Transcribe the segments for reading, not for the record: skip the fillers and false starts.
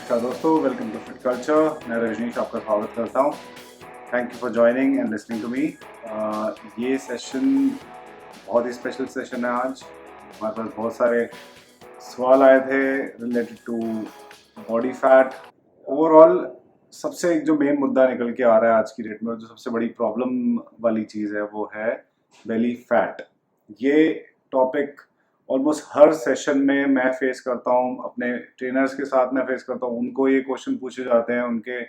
नमस्कार दोस्तों, welcome to fit culture. मैं रजनीश आपका स्वागत करता हूँ। Thank you for joining and listening to me. ये सेशन बहुत ही स्पेशल सेशन है। आज हमारे पास बहुत सारे सवाल आए थे related to body fat. Overall सबसे एक जो मेन मुद्दा निकल के आ रहा है आज की डेट में, जो सबसे बड़ी प्रॉब्लम वाली चीज़ है, वो है बेली फैट। ये टॉपिक ऑलमोस्ट हर सेशन में मैं फेस करता हूँ, अपने ट्रेनर्स के साथ मैं फेस करता हूँ। उनको ये क्वेश्चन पूछे जाते हैं, उनके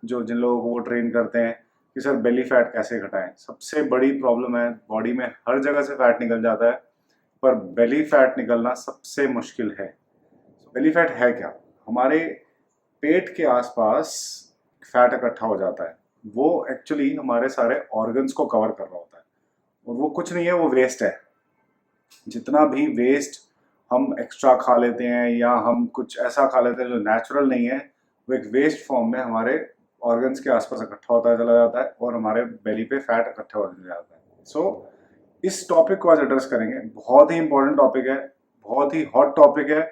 जिन लोगों को वो ट्रेन करते हैं कि सर बेली फैट कैसे घटाएं। सबसे बड़ी प्रॉब्लम है, बॉडी में हर जगह से फैट निकल जाता है, पर बेली फैट निकलना सबसे मुश्किल है। बेली फैट है क्या? हमारे पेट के आसपास फैट इकट्ठा हो जाता है। वो एक्चुअली हमारे सारे ऑर्गन्स को कवर कर रहा होता है, और वो कुछ नहीं है, वो वेस्ट है। जितना भी वेस्ट हम एक्स्ट्रा खा लेते हैं या हम कुछ ऐसा खा लेते हैं जो नेचुरल नहीं है, वो एक वेस्ट फॉर्म में हमारे ऑर्गन्स के आसपास इकट्ठा होता चला जाता है और हमारे बेली पे फैट इकट्ठा होता जाता है। सो इस टॉपिक को आज एड्रेस करेंगे। बहुत ही इंपॉर्टेंट टॉपिक है, बहुत ही हॉट टॉपिक है,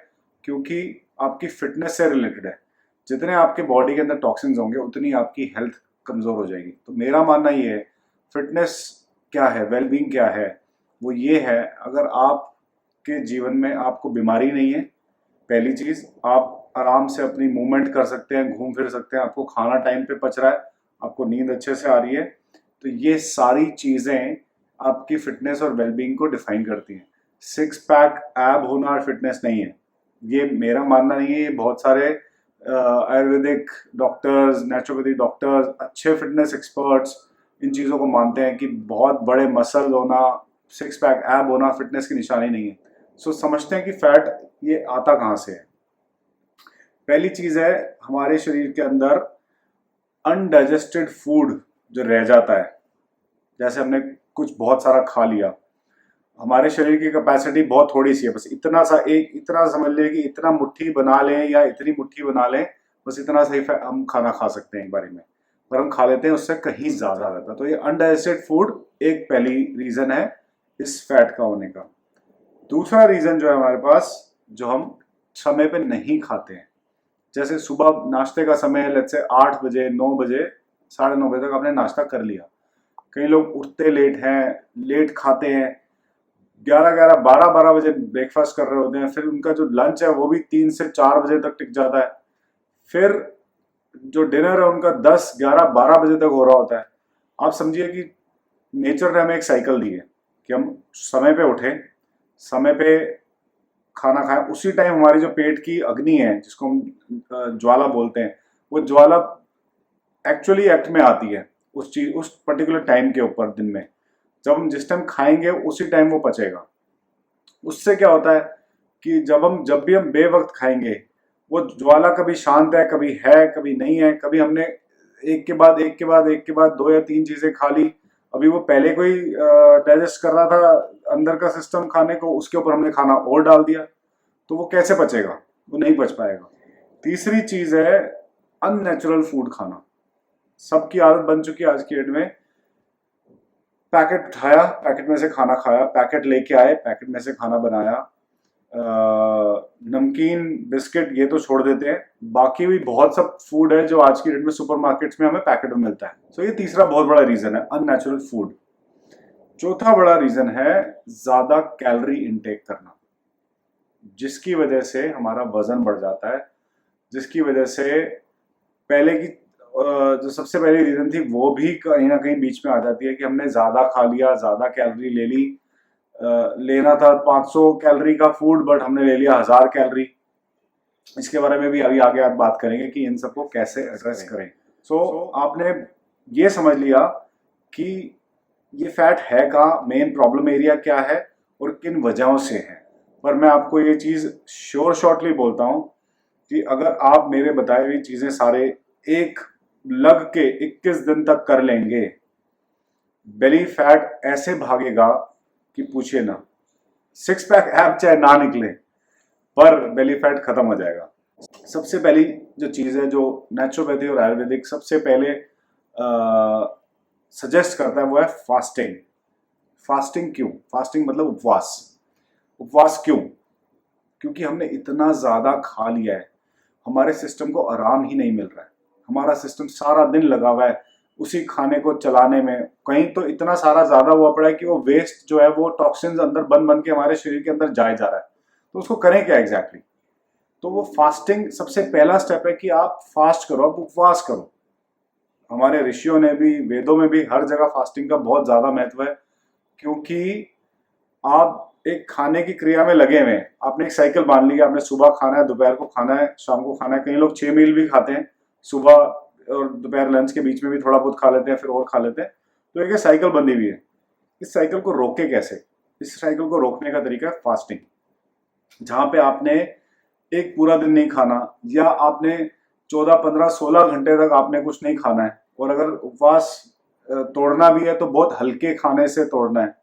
क्योंकि आपकी फिटनेस से रिलेटेड है। जितने आपके बॉडी के अंदर टॉक्सिन्स होंगे, उतनी आपकी हेल्थ कमज़ोर हो जाएगी। तो मेरा मानना ये है, फिटनेस क्या है, वेलबींग क्या है, वो ये है, अगर आपके जीवन में आपको बीमारी नहीं है, पहली चीज़, आप आराम से अपनी मूवमेंट कर सकते हैं, घूम फिर सकते हैं, आपको खाना टाइम पे पच रहा है, आपको नींद अच्छे से आ रही है, तो ये सारी चीज़ें आपकी फिटनेस और वेलबींग को डिफाइन करती हैं। सिक्स पैक एब होना फिटनेस नहीं है, ये मेरा मानना नहीं है। ये बहुत सारे आयुर्वेदिक डॉक्टर्स, नेचुरोपैथी डॉक्टर्स, अच्छे फिटनेस एक्सपर्ट्स इन चीज़ों को मानते हैं कि बहुत बड़े मसल होना, सिक्स पैक एब होना फिटनेस की निशानी नहीं है। सो समझते हैं कि फैट ये आता कहाँ से है। पहली चीज़ है, हमारे शरीर के अंदर अनडाइजेस्टेड फूड जो रह जाता है, जैसे हमने कुछ बहुत सारा खा लिया। हमारे शरीर की कैपेसिटी बहुत थोड़ी सी है, बस इतना सा, एक इतना समझ लें कि इतना मुट्ठी बना लें या इतनी मुट्ठी बना लें, बस इतना सही हम खाना खा सकते हैं एक बारी में, पर हम खा लेते हैं उससे कहीं ज़्यादा रहता है। तो ये अनडाइजेस्टेड फूड एक पहली रीज़न है इस फैट का होने का। दूसरा रीज़न जो है हमारे पास, जो हम समय पे नहीं खाते हैं। जैसे सुबह नाश्ते का समय है, लेट्स से 8 बजे, 9 बजे, 9:30 बजे तक आपने नाश्ता कर लिया। कई लोग उठते लेट हैं, लेट खाते हैं, 11-11, 12-12 बजे ब्रेकफास्ट कर रहे होते हैं, फिर उनका जो लंच है वो भी 3 से 4 बजे तक टिक जाता है, फिर जो डिनर है उनका 10, 11, 12 बजे तक हो रहा होता है। आप समझिए कि नेचर ने हमें एक साइकिल दी है कि हम समय पे उठें, समय पे खाना खाएं, उसी टाइम हमारी जो पेट की अग्नि है, जिसको हम ज्वाला बोलते हैं, वो ज्वाला एक्चुअली एक्ट में आती है उस चीज, उस पर्टिकुलर टाइम के ऊपर दिन में। जब हम जिस टाइम खाएंगे उसी टाइम वो पचेगा। उससे क्या होता है कि जब भी हम बेवक्त खाएंगे, वो ज्वाला कभी शांत है, कभी है, कभी नहीं है। कभी हमने एक के बाद एक के बाद एक के बाद 2 या 3 चीजें खा ली, अभी वो पहले कोई डाइजेस्ट कर रहा था अंदर का सिस्टम खाने को, उसके ऊपर हमने खाना और डाल दिया, तो वो कैसे पचेगा? वो नहीं पच पाएगा। तीसरी चीज है अननेचुरल फूड खाना। सबकी आदत बन चुकी है आज की डेट में, पैकेट उठाया, पैकेट में से खाना खाया, पैकेट लेके आए, पैकेट में से खाना बनाया। नमकीन, बिस्किट ये तो छोड़ देते हैं, बाकी भी बहुत सब फूड है जो आज की डेट में सुपरमार्केट्स में हमें पैकेट में मिलता है। सो ये तीसरा बहुत बड़ा रीजन है, अननेचुरल फूड। चौथा बड़ा रीजन है ज्यादा कैलोरी इनटेक करना, जिसकी वजह से हमारा वजन बढ़ जाता है, जिसकी वजह से पहले की जो सबसे पहली रीजन थी वो भी कहीं ना कहीं बीच में आ जाती है कि हमने ज्यादा खा लिया, ज्यादा कैलोरी ले ली। लेना था 500 कैलोरी का फूड, बट हमने ले लिया 1000 कैलोरी। इसके बारे में भी अभी आगे आप बात करेंगे कि इन सबको कैसे एड्रेस करें। सो आपने ये समझ लिया कि ये फैट है कहाँ, मेन प्रॉब्लम एरिया क्या है और किन वजहों से है। पर मैं आपको ये चीज़ श्योर शॉर्टली बोलता हूँ कि अगर आप मेरे बताई हुई चीज़ें सारे एक लग के 21 दिन तक कर लेंगे, बेली फैट ऐसे भागेगा कि पूछिए ना। सिक्स पैक ऐप चाहे ना निकले, पर बेली फैट खत्म हो जाएगा। सबसे पहली जो चीज़ है, जो नेचुरोपैथी और आयुर्वेदिक सबसे पहले सजेस्ट करता है, वो है फास्टिंग। फास्टिंग क्यों? फास्टिंग मतलब उपवास। उपवास क्यों? क्योंकि हमने इतना ज़्यादा खा लिया है। हमारे सिस्टम को आराम ही नहीं मिल रहा है। हमारा सिस्टम सारा दिन लगा हुआ है उसी खाने को चलाने में। कहीं तो इतना सारा ज्यादा हुआ पड़ा है कि वो वेस्ट जो है वो टॉक्सिन्स अंदर बन बन के हमारे शरीर के अंदर जाए जा रहा है। तो उसको करें क्या एग्जैक्टली? तो वो फास्टिंग सबसे पहला स्टेप है कि आप फास्ट करो, आप उपवास करो। हमारे ऋषियों ने भी, वेदों में भी हर जगह फास्टिंग का बहुत ज्यादा महत्व है, क्योंकि आप एक खाने की क्रिया में लगे हुए हैं। आपने एक साइकिल बांध ली, आपने सुबह खाना है, दोपहर को खाना है, शाम को खाना है। कई लोग 6 मील भी खाते हैं, सुबह और दोपहर लंच के बीच में भी थोड़ा बहुत खा लेते हैं, फिर और खा लेते हैं। तो एक साइकिल बंधी हुई है। इस साइकिल को रोके कैसे? इस साइकिल को रोकने का तरीका है फास्टिंग, जहां पे आपने एक पूरा दिन नहीं खाना, या आपने 14, 15, 16 घंटे तक आपने कुछ नहीं खाना है। और अगर उपवास तोड़ना भी है तो बहुत हल्के खाने से तोड़ना है,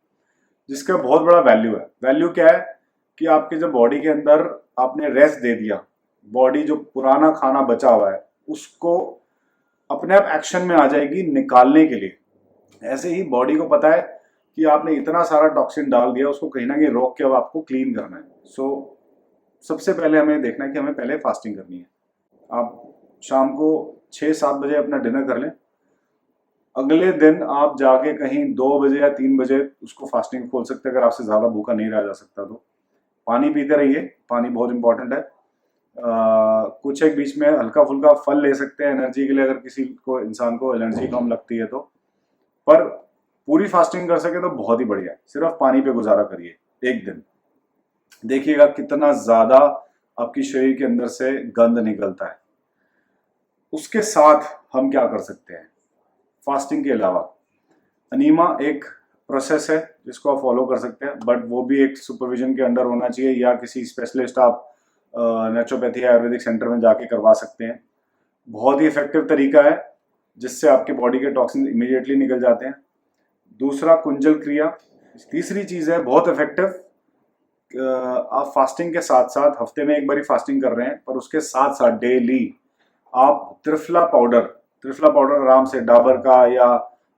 जिसका बहुत बड़ा वैल्यू है। वैल्यू क्या है कि आपके जब बॉडी के अंदर आपने रेस्ट दे दिया, बॉडी जो पुराना खाना बचा हुआ है उसको अपने आप एक्शन में आ जाएगी निकालने के लिए। ऐसे ही बॉडी को पता है कि आपने इतना सारा टॉक्सिन डाल दिया, उसको कहीं ना कहीं रोक के अब आपको क्लीन करना है। सबसे पहले हमें देखना है कि हमें पहले फास्टिंग करनी है। आप शाम को 6-7 बजे अपना डिनर कर लें। अगले दिन आप जाके कहीं 2 बजे या 3 बजे उसको फास्टिंग खोल सकते हैं, अगर आपसे ज़्यादा भूखा नहीं रहा जा सकता तो। पानी पीते रहिए, पानी बहुत इंपॉर्टेंट है। कुछ एक बीच में हल्का फुल्का फल ले सकते हैं एनर्जी के लिए, अगर किसी को, इंसान को एनर्जी कम लगती है तो। पर पूरी फास्टिंग कर सके तो बहुत ही बढ़िया है। सिर्फ पानी पे गुजारा करिए एक दिन, देखिएगा कितना ज़्यादा आपकी शरीर के अंदर से गंद निकलता है। उसके साथ हम क्या कर सकते हैं फास्टिंग के अलावा? अनीमा एक प्रोसेस है जिसको आप फॉलो कर सकते हैं, बट वो भी एक सुपरविजन के अंडर होना चाहिए, या किसी स्पेशलिस्ट आप नेचुरोपैथी या आयुर्वेदिक सेंटर में जाके करवा सकते हैं। बहुत ही इफेक्टिव तरीका है जिससे आपकी बॉडी के टॉक्सिन इमीडिएटली निकल जाते हैं। दूसरा, कुंजल क्रिया। तीसरी चीज़ है बहुत इफेक्टिव, आप फास्टिंग के साथ साथ, हफ्ते में एक बार ही फास्टिंग कर रहे हैं, पर उसके साथ साथ डेली आप त्रिफला पाउडर आराम से, डाबर का या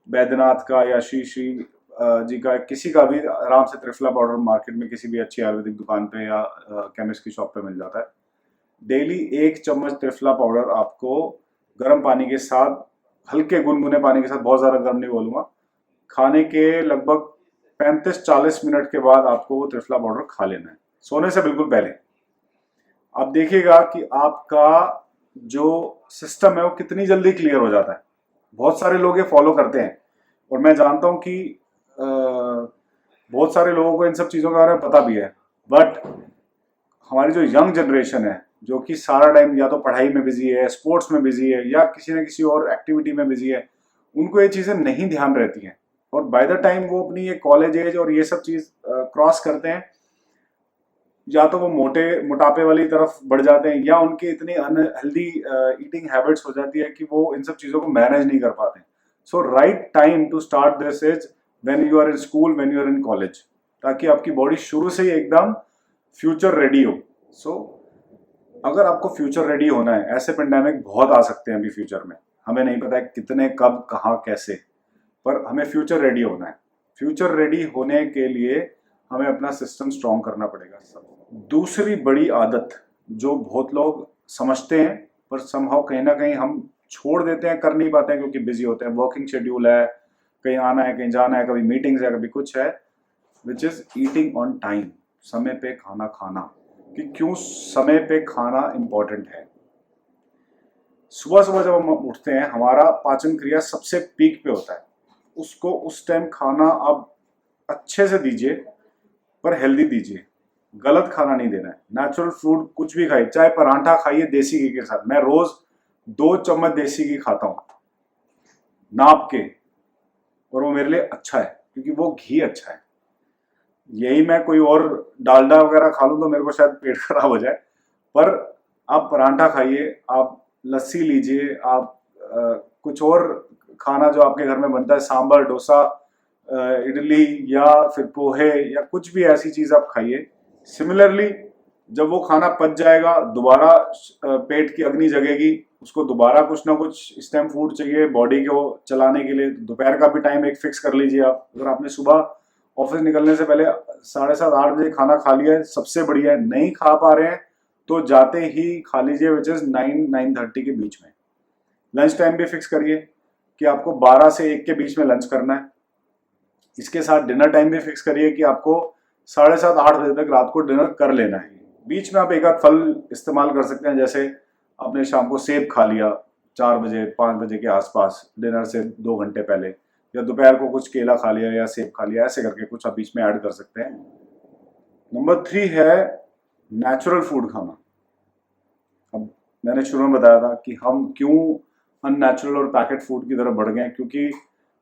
बैद्यनाथ का या श्री श्री जी का, किसी का भी आराम से त्रिफला पाउडर मार्केट में किसी भी अच्छी आयुर्वेदिक दुकान पे या केमिस्ट की शॉप पे मिल जाता है। डेली 1 चम्मच त्रिफला पाउडर आपको गर्म पानी के साथ, हल्के गुनगुने पानी के साथ, बहुत ज़्यादा गर्म नहीं बोलूँगा, खाने के लगभग 35-40 मिनट के बाद आपको वो त्रिफला पाउडर खा लेना है, सोने से बिल्कुल पहले। आप देखिएगा कि आपका जो सिस्टम है वो कितनी जल्दी क्लियर हो जाता है। बहुत सारे लोग ये फॉलो करते हैं, और मैं जानता हूँ कि बहुत सारे लोगों को इन सब चीज़ों के बारे में पता भी है, बट हमारी जो यंग जनरेशन है, जो कि सारा टाइम या तो पढ़ाई में बिजी है, स्पोर्ट्स में बिजी है, या किसी न किसी और एक्टिविटी में बिजी है, उनको ये चीज़ें नहीं ध्यान रहती हैं। और बाय द टाइम वो अपनी ये कॉलेज एज और ये सब चीज़ क्रॉस करते हैं, या तो वो मोटापे वाली तरफ बढ़ जाते हैं, या उनकी इतनी अनहेल्दी ईटिंग हैबिट्स हो जाती है कि वो इन सब चीज़ों को मैनेज नहीं कर पाते। सो right time to start this is when you are in school, when you are in college, ताकि आपकी बॉडी शुरू से ही एकदम फ्यूचर रेडी हो। सो अगर आपको फ्यूचर रेडी होना है, ऐसे पेंडेमिक बहुत आ सकते हैं अभी फ्यूचर में, हमें नहीं पता है कितने, कब, कहाँ, कैसे, पर हमें फ्यूचर रेडी होना है। फ्यूचर रेडी होने के लिए हमें अपना सिस्टम स्ट्रॉन्ग करना पड़ेगा। दूसरी बड़ी आदत जो बहुत लोग समझते हैं, पर समहाउ कहीं ना कहीं हम छोड़ देते हैं, कर नहीं पाते हैं क्योंकि बिजी होते हैं, वर्किंग शेड्यूल है, कहीं आना है, कहीं जाना है, कभी मीटिंग्स है, कभी कुछ है, which is eating on time, समय पे खाना खाना। कि क्यों समय पे खाना इंपॉर्टेंट है? सुबह सुबह जब हम उठते हैं, हमारा पाचन क्रिया सबसे पीक पे होता है, उसको उस टाइम खाना आप अच्छे से दीजिए, पर हेल्दी दीजिए। गलत खाना नहीं देना है। नेचुरल फूड कुछ भी खाइए, चाहे परांठा खाइए देसी घी के साथ। मैं रोज 2 चम्मच देसी घी खाता हूँ नाप के, और वो मेरे लिए अच्छा है क्योंकि वो घी अच्छा है। यही मैं कोई और डालडा वगैरह खा लूँ तो मेरे को शायद पेट खराब हो जाए, पर आप परांठा खाइए, आप लस्सी लीजिए, आप कुछ और खाना जो आपके घर में बनता है, सांभर, डोसा, इडली, या फिर पोहे, या कुछ भी ऐसी चीज़ आप खाइए। सिमिलरली जब वो खाना पच जाएगा, दोबारा पेट की अग्नि जगेगी, उसको दोबारा कुछ ना कुछ स्टेम फूड चाहिए बॉडी को चलाने के लिए। दोपहर का भी टाइम एक फिक्स कर लीजिए आप। अगर आपने सुबह ऑफिस निकलने से पहले 7:30-8 बजे खाना खा लिया है, सबसे बढ़िया है। नहीं खा पा रहे हैं तो जाते ही खा लीजिए, विच इज़ 9-9:30 के बीच में। लंच टाइम भी फिक्स करिए कि आपको 12 से 1 के बीच में लंच करना है। इसके साथ डिनर टाइम भी फिक्स करिए कि आपको 7:30-8 बजे तक रात को डिनर कर लेना है। बीच में आप एक आध फल इस्तेमाल कर सकते हैं, जैसे आपने शाम को सेब खा लिया 4 बजे 5 बजे के आसपास डिनर से 2 घंटे पहले, या दोपहर को कुछ केला खा लिया या सेब खा लिया, ऐसे करके कुछ आप बीच में ऐड कर सकते हैं। नंबर 3 है नेचुरल फूड खाना। अब मैंने शुरू में बताया था कि हम क्यों अननेचुरल और पैकेट फूड की तरफ बढ़ गए, क्योंकि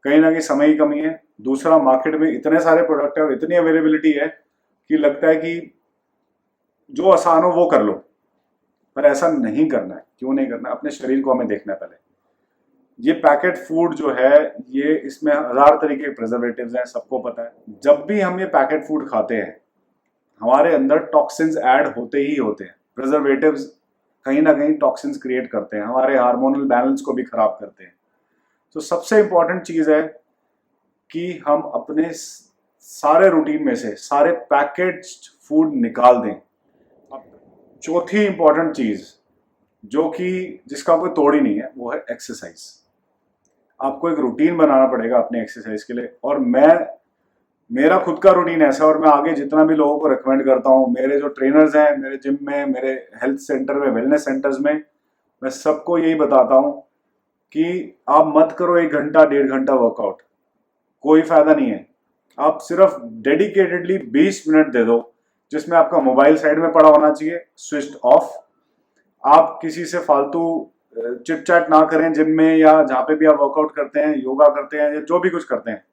कहीं ना कहीं समय की कमी है। दूसरा, मार्केट में इतने सारे प्रोडक्ट है और इतनी अवेलेबिलिटी है कि लगता है कि जो आसान हो वो कर लो, पर ऐसा नहीं करना है। क्यों नहीं करना है? अपने शरीर को हमें देखना है पहले। ये पैकेट फूड जो है, ये इसमें 1000 तरीके के प्रिजर्वेटिव्स हैं, सबको पता है। जब भी हम ये पैकेट फूड खाते हैं, हमारे अंदर टॉक्सिन्स ऐड होते ही होते हैं। प्रिजर्वेटिव्स कहीं ना कहीं टॉक्सिन्स क्रिएट करते हैं, हमारे हार्मोनल बैलेंस को भी खराब करते हैं। तो सबसे इंपॉर्टेंट चीज है कि हम अपने सारे रूटीन में से सारे पैकेज्ड फूड निकाल दें। चौथी इंपॉर्टेंट चीज, जो कि जिसका कोई तोड़ ही नहीं है, वो है एक्सरसाइज। आपको एक रूटीन बनाना पड़ेगा अपने एक्सरसाइज के लिए। और मेरा खुद का रूटीन ऐसा है, और मैं आगे जितना भी लोगों को रिकमेंड करता हूँ, मेरे जो ट्रेनर्स हैं मेरे जिम में, मेरे हेल्थ सेंटर में, वेलनेस सेंटर्स में, मैं सबको यही बताता हूँ कि आप मत करो 1 घंटा 1.5 घंटा वर्कआउट, कोई फायदा नहीं है। आप सिर्फ डेडिकेटेडली 20 मिनट दे दो, जिसमें आपका मोबाइल साइड में पड़ा होना चाहिए, स्विच ऑफ। आप किसी से फालतू चिट चैट ना करें जिम में, या जहाँ पे भी आप वर्कआउट करते हैं, योगा करते हैं, या जो भी कुछ करते हैं,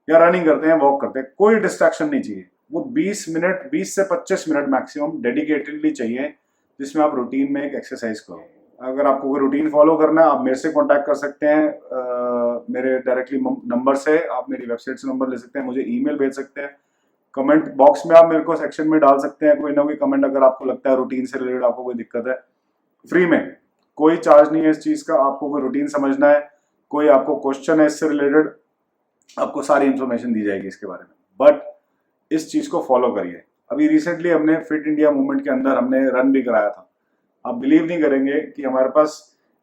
या रनिंग करते हैं, वॉक करते हैं, कोई डिस्ट्रैक्शन नहीं चाहिए। वो 20 मिनट, 20 से 25 मिनट मैक्सिमम डेडिकेटेडली चाहिए, जिसमें आप रूटीन में एक एक्सरसाइज करो। अगर आपको कोई रूटीन फॉलो करना है, आप मेरे से कांटेक्ट कर सकते हैं। मेरे डायरेक्टली नंबर से, आप मेरी वेबसाइट से नंबर ले सकते हैं, मुझे ईमेल भेज सकते हैं, कमेंट बॉक्स में आप मेरे को सेक्शन में डाल सकते हैं कोई ना कोई कमेंट, अगर आपको लगता है रूटीन से रिलेटेड आपको कोई दिक्कत है। फ्री में, कोई चार्ज नहीं है इस चीज़ का। आपको कोई रूटीन समझना है, कोई आपको क्वेश्चन है इससे रिलेटेड, आपको सारी इंफॉर्मेशन दी जाएगी इसके बारे में। बट इस चीज़ को फॉलो करिए। अभी रिसेंटली हमने फिट इंडिया मूवमेंट के अंदर हमने रन भी कराया था। आप बिलीव नहीं करेंगे कि हमारे पास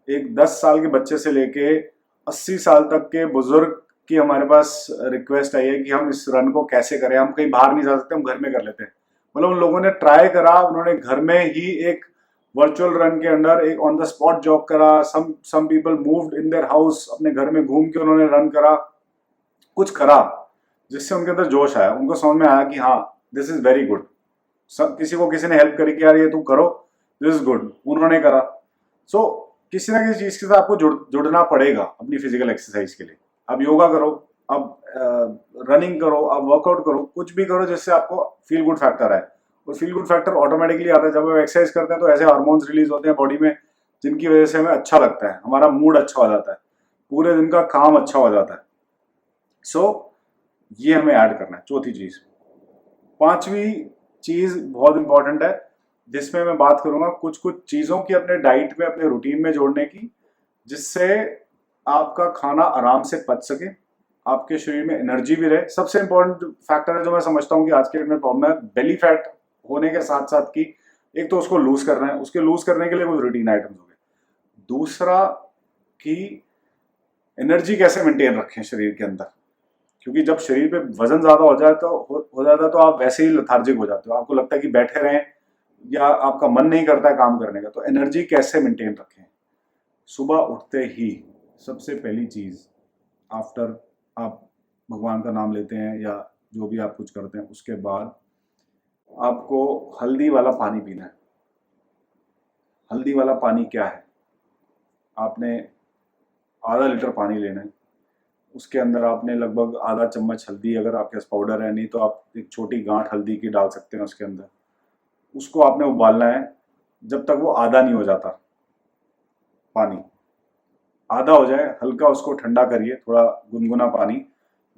एक 10 साल के बच्चे से लेके 80 साल तक के बुजुर्ग की हमारे पास रिक्वेस्ट आई है कि हम इस रन को कैसे करें। हम कहीं बाहर नहीं जा सकते, हम घर में कर लेते हैं। मतलब उन लोगों ने ट्राई करा, उन्होंने घर में ही एक वर्चुअल रन के अंदर एक ऑन द स्पॉट जॉग करा। Some people moved in their house, अपने घर में घूम के उन्होंने रन करा, कुछ करा जिससे उनके अंदर जोश आया। उनको समझ में आया कि हाँ, दिस इज वेरी गुड। किसी को किसी ने हेल्प करी कि यार ये तुम करो, दिस इज गुड, उन्होंने करा। सो किसी ना किसी चीज के साथ आपको जुड़ना पड़ेगा अपनी फिजिकल एक्सरसाइज के लिए। आप योगा करो, आप रनिंग करो, आप वर्कआउट करो, कुछ भी करो जिससे आपको फील गुड फैक्टर आए। और फील गुड फैक्टर ऑटोमेटिकली आता है जब आप एक्सरसाइज करते हैं, तो ऐसे हार्मोन्स रिलीज होते हैं बॉडी में जिनकी वजह से हमें अच्छा लगता है, हमारा मूड अच्छा हो जाता है, पूरे दिन का काम अच्छा हो जाता है। सो ये हमें ऐड करना है, चौथी चीज। पांचवी चीज बहुत इंपॉर्टेंट है, जिसमें मैं बात करूंगा कुछ कुछ चीजों की अपने डाइट में, अपने रूटीन में जोड़ने की, जिससे आपका खाना आराम से पच सके, आपके शरीर में एनर्जी भी रहे। सबसे इंपॉर्टेंट फैक्टर है जो मैं समझता हूँ कि आज के डेट में प्रॉब्लम है, बेली फैट होने के साथ साथ की, एक तो उसको लूज करना है, उसके लूज करने के लिए कुछ रूटीन आइटम्स हो गए। दूसरा कि एनर्जी कैसे मेंटेन रखें शरीर के अंदर, क्योंकि जब शरीर पे वजन ज्यादा हो जाए तो हो जाता है, तो आप वैसे ही लथार्जिक हो जाते हो, आपको लगता है कि बैठे रहें, या आपका मन नहीं करता है काम करने का। तो एनर्जी कैसे मेंटेन रखें? सुबह उठते ही सबसे पहली चीज, आफ्टर आप भगवान का नाम लेते हैं या जो भी आप कुछ करते हैं, उसके बाद आपको हल्दी वाला पानी पीना है। हल्दी वाला पानी क्या है? आपने आधा लीटर पानी लेना है, उसके अंदर आपने लगभग आधा चम्मच हल्दी, अगर आपके पास पाउडर है, नहीं तो आप एक छोटी गांठ हल्दी की डाल सकते हैं उसके अंदर। उसको आपने उबालना है जब तक वो आधा नहीं हो जाता। पानी आधा हो जाए, हल्का उसको ठंडा करिए, थोड़ा गुनगुना पानी,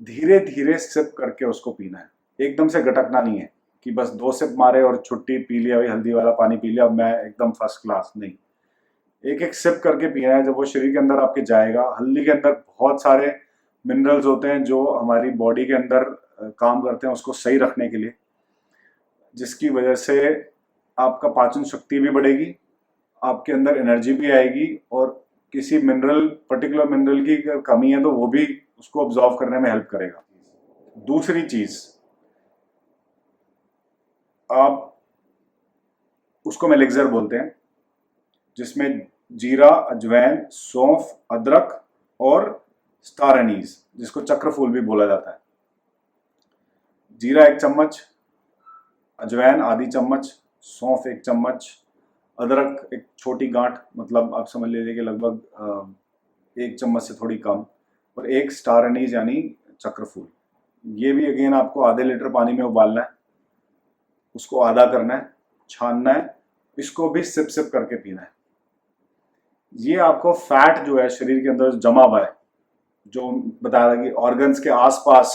धीरे धीरे सिप करके उसको पीना है। एकदम से गटकना नहीं है कि बस 2 सिप मारे और छुट्टी, पी लिया भाई हल्दी वाला पानी पी लिया, अब मैं एकदम फर्स्ट क्लास, नहीं। एक एक सिप करके पीना है। जब वो शरीर के अंदर आपके जाएगा, हल्दी के अंदर बहुत सारे मिनरल्स होते हैं जो हमारी बॉडी के अंदर काम करते हैं उसको सही रखने के लिए, जिसकी वजह से आपका पाचन शक्ति भी बढ़ेगी, आपके अंदर एनर्जी भी आएगी, और किसी मिनरल, पर्टिकुलर मिनरल की अगर कमी है तो वो भी उसको ऑब्जॉर्व करने में हेल्प करेगा। दूसरी चीज, आप उसको मेलेक्सर बोलते हैं, जिसमें जीरा, अजवाइन, सौंफ, अदरक और स्टार एनीज, जिसको चक्रफूल भी बोला जाता है। जीरा 1 चम्मच, अजवाइन आधी चम्मच, सौंफ 1 चम्मच, अदरक एक छोटी गांठ, मतलब आप समझ लीजिए कि लगभग 1 चम्मच से थोड़ी कम, और 1 स्टार एनीज यानी चक्रफूल। ये भी अगेन आपको आधे लीटर पानी में उबालना है, उसको आधा करना है, छानना है, इसको भी सिप सिप करके पीना है। ये आपको फैट जो है शरीर के अंदर जमा हुआ है, जो बताया था कि ऑर्गन्स के आसपास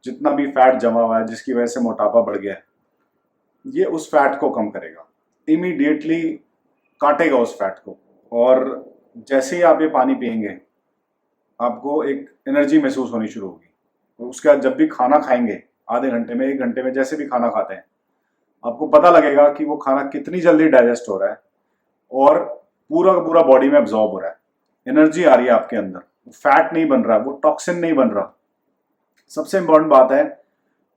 जितना भी फैट जमा हुआ है जिसकी वजह से मोटापा बढ़ गया है, ये उस फैट को कम करेगा, इमीडिएटली काटेगा उस फैट को। और जैसे ही आप ये पानी पिएंगे आपको एक एनर्जी महसूस होनी शुरू होगी। उसके बाद जब भी खाना खाएंगे, आधे घंटे में, 1 घंटे में, जैसे भी खाना खाते हैं, आपको पता लगेगा कि वो खाना कितनी जल्दी डाइजेस्ट हो रहा है और पूरा का पूरा बॉडी में एब्जॉर्ब हो रहा है। एनर्जी आ रही है आपके अंदर, फैट नहीं बन रहा, वो टॉक्सिन नहीं बन रहा। सबसे इंपॉर्टेंट बात है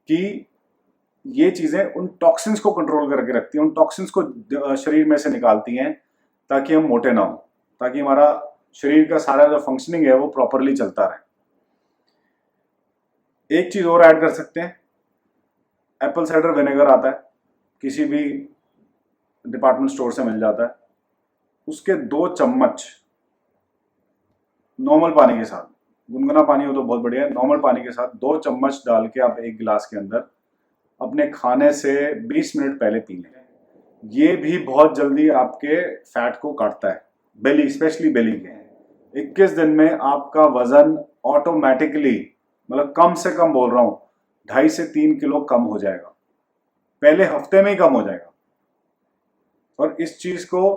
कि ये चीजें उन टॉक्सिन्स को कंट्रोल करके रखती हैं, उन टॉक्सिन्स को शरीर में से निकालती हैं, ताकि हम मोटे ना हो, ताकि हमारा शरीर का सारा जो फंक्शनिंग है वो प्रॉपरली चलता रहे। एक चीज और ऐड कर सकते हैं, एप्पल साइडर विनेगर आता है, किसी भी डिपार्टमेंट स्टोर से मिल जाता है, उसके 2 चम्मच नॉर्मल पानी के साथ, गुनगुना पानी हो तो बहुत बढ़िया है, नॉर्मल पानी के साथ 2 चम्मच डाल के आप 1 गिलास के अंदर अपने खाने से 20 मिनट पहले पी लें। ये भी बहुत जल्दी आपके फैट को काटता है, बेली, स्पेशली बेली के। 21 दिन में आपका वजन ऑटोमेटिकली, मतलब कम से कम बोल रहा हूं, 2.5 से 3 किलो कम हो जाएगा, पहले हफ्ते में ही कम हो जाएगा। और इस चीज को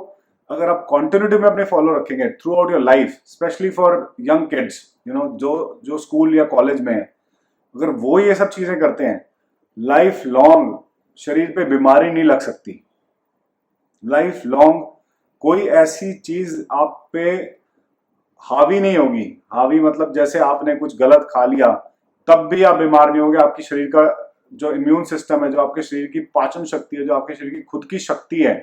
अगर आप कंटिन्यूटी में अपने फॉलो रखेंगे through out your life, specially for young kids, जो स्कूल या कॉलेज में है, अगर वो ये सब चीजें करते हैं, लाइफ लॉन्ग शरीर पे बीमारी नहीं लग सकती। लाइफ लॉन्ग कोई ऐसी चीज आप पे हावी नहीं होगी। हावी मतलब जैसे आपने कुछ गलत खा लिया तब भी आप बीमार नहीं होगे। आपकी शरीर का जो इम्यून सिस्टम है, जो आपके शरीर की पाचन शक्ति है, जो आपके शरीर की खुद की शक्ति है,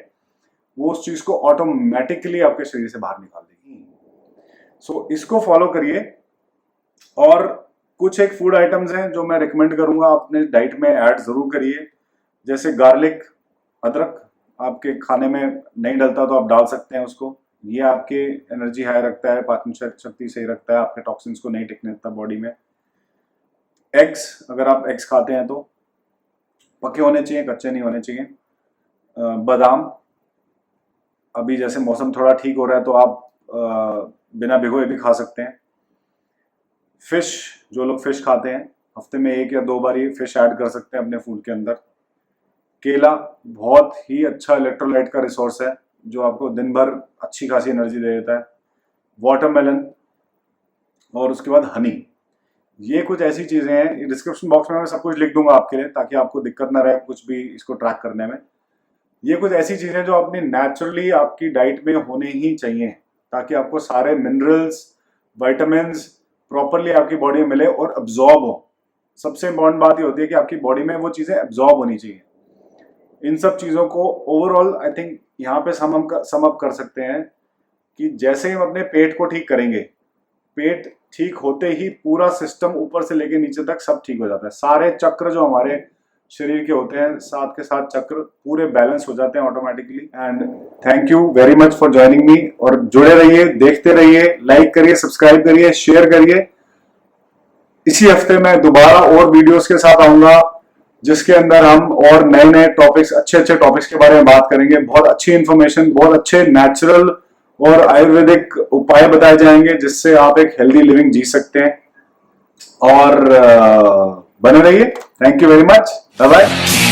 वो उस चीज को ऑटोमेटिकली आपके शरीर से बाहर निकाल देगी। सो इसको फॉलो करिए। और कुछ एक फूड आइटम्स हैं जो मैं रिकमेंड करूंगा, अपने डाइट में ऐड जरूर करिए, जैसे गार्लिक, अदरक। आपके खाने में नहीं डलता तो आप डाल सकते हैं उसको। ये आपके एनर्जी हाई रखता है, पाचन शक्ति सही रखता है, आपके टॉक्सिन्स को नहीं टिकने देता बॉडी में। एग्स, अगर आप एग्स खाते हैं तो पके होने चाहिए, कच्चे नहीं होने चाहिए। बादाम, अभी जैसे मौसम थोड़ा ठीक हो रहा है तो आप बिना भिगोए भी खा सकते हैं। फिश, जो लोग फिश खाते हैं, हफ्ते में 1 या 2 बार ही फिश ऐड कर सकते हैं अपने फूड के अंदर। केला बहुत ही अच्छा इलेक्ट्रोलाइट का रिसोर्स है, जो आपको दिन भर अच्छी खासी एनर्जी दे देता है। वाटरमेलन, और उसके बाद हनी। ये कुछ ऐसी चीजें हैं, डिस्क्रिप्शन बॉक्स में मैं सब कुछ लिख दूंगा आपके लिए, ताकि आपको दिक्कत ना रहे कुछ भी इसको ट्रैक करने में। ये कुछ ऐसी चीजें जो अपनी नेचुरली आपकी डाइट में होने ही चाहिए, ताकि आपको सारे मिनरल्स, विटामिन्स प्रॉपरली आपकी बॉडी में मिले और अब्जॉर्ब हो। सबसे इंपॉर्टेंट बात ये होती है कि आपकी बॉडी में वो चीजें अब्जॉर्ब होनी चाहिए। इन सब चीजों को ओवरऑल आई थिंक यहाँ पे सम अप कर सकते हैं कि जैसे ही हम अपने पेट को ठीक करेंगे, पेट ठीक होते ही पूरा सिस्टम ऊपर से लेके नीचे तक सब ठीक हो जाता है। सारे चक्र जो हमारे शरीर के होते हैं, साथ के साथ चक्र पूरे बैलेंस हो जाते हैं automatically. And thank you very much for joining me. और जुड़े रहिए, देखते रहिए, लाइक करिए, सब्सक्राइब करिए, शेयर करिए। इसी हफ्ते मैं दोबारा और वीडियोस के साथ आऊंगा, जिसके अंदर हम और नए नए टॉपिक्स, अच्छे टॉपिक्स के बारे में बात करेंगे। बहुत अच्छी इंफॉर्मेशन, बहुत अच्छे नेचुरल और आयुर्वेदिक उपाय बताए जाएंगे, जिससे आप एक हेल्दी लिविंग जी सकते हैं। और बने रहिए। Thank you very much. Bye bye.